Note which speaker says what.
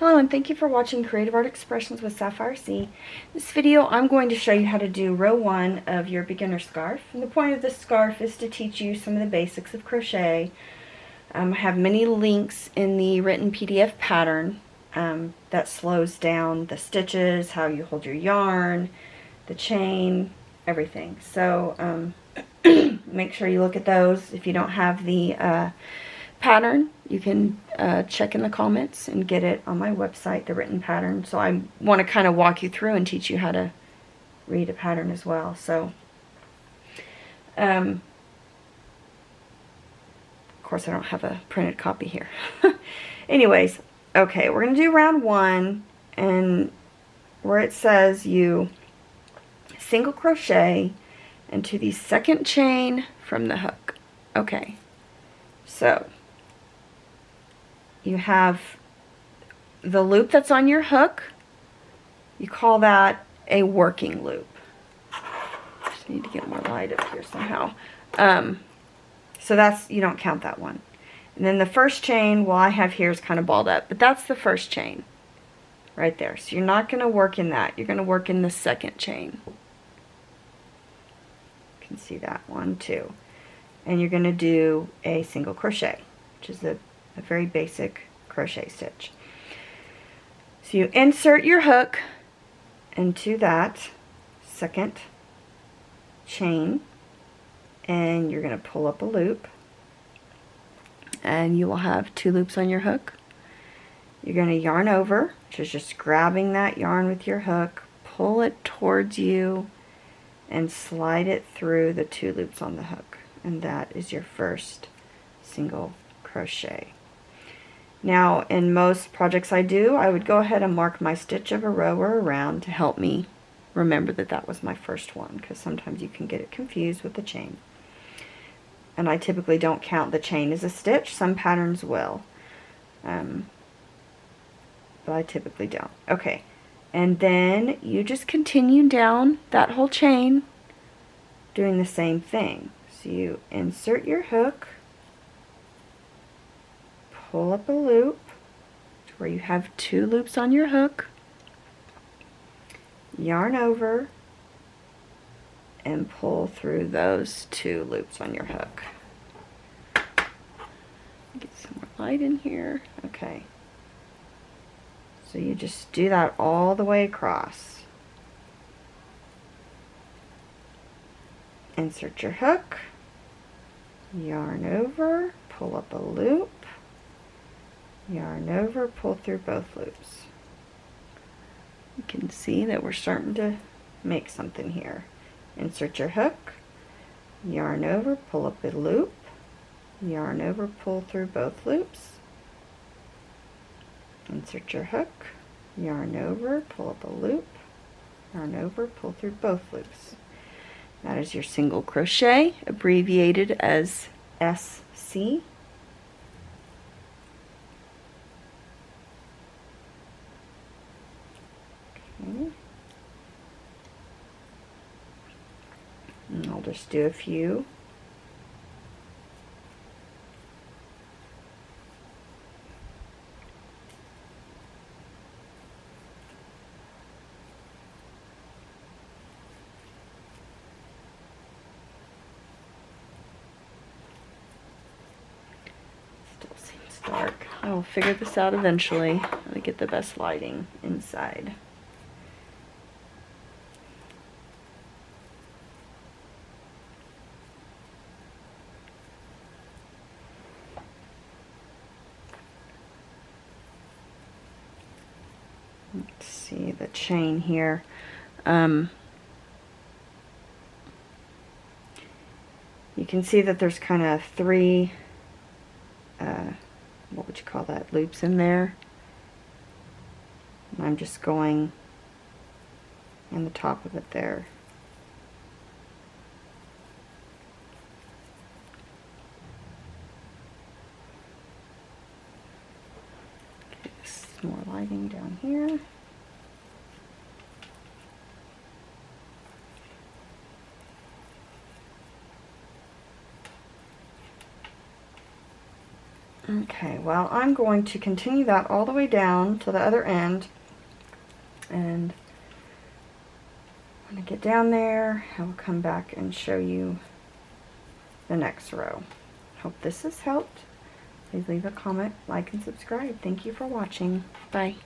Speaker 1: Hello and thank you for watching Creative Art Expressions with Sapphire C. This video I'm going to show you how to do row 1 of your beginner scarf. And the point of this scarf is to teach you some of the basics of crochet. I have many links in the written PDF pattern that slows down the stitches, how you hold your yarn, the chain, everything. So make sure you look at those. If you don't have the pattern, you can check in the comments and get it on my website, the written pattern. So I want to kind of walk you through and teach you how to read a pattern as well. So of course I don't have a printed copy here. Anyways, okay, we're going to do round 1, and where it says you single crochet into the second chain from the hook. Okay, so you have the loop that's on your hook. You call that a working loop. Just need to get more light up here somehow. So that's, you don't count that one. And then the first chain, well, I have here is kind of balled up, but that's the first chain right there. So you're not going to work in that. You're going to work in the second chain. You can see that one too. And you're going to do a single crochet, which is a very basic crochet stitch. So you insert your hook into that second chain, and you're going to pull up a loop, and you will have 2 loops on your hook. You're going to yarn over, which is just grabbing that yarn with your hook, pull it towards you, and slide it through the 2 loops on the hook, and that is your first single crochet. Now, in most projects I do, I would go ahead and mark my stitch of a row or a round to help me remember that that was my first one, because sometimes you can get it confused with the chain. And I typically don't count the chain as a stitch. Some patterns will, but I typically don't. Okay, and then you just continue down that whole chain doing the same thing. So you insert your hook, pull up a loop to where you have 2 loops on your hook, yarn over, and pull through those 2 loops on your hook. Get some more light in here. Okay. So you just do that all the way across. Insert your hook, yarn over, pull up a loop, yarn over, pull through both loops. You can see that we're starting to make something here. Insert your hook, yarn over, pull up a loop, yarn over, pull through both loops. Insert your hook, yarn over, pull up a loop, yarn over, pull through both loops. That is your single crochet, abbreviated as SC. And I'll just do a few. Still seems dark. I will figure this out eventually. I'll get the best lighting inside. Let's see the chain here. You can see that there's kind of 3, what would you call that, loops in there. And I'm just going in the top of it there. More lighting down here. Okay, well, I'm going to continue that all the way down to the other end, and when I get down there, I will come back and show you the next row. Hope this has helped. Please leave a comment, like, and subscribe. Thank you for watching. Bye.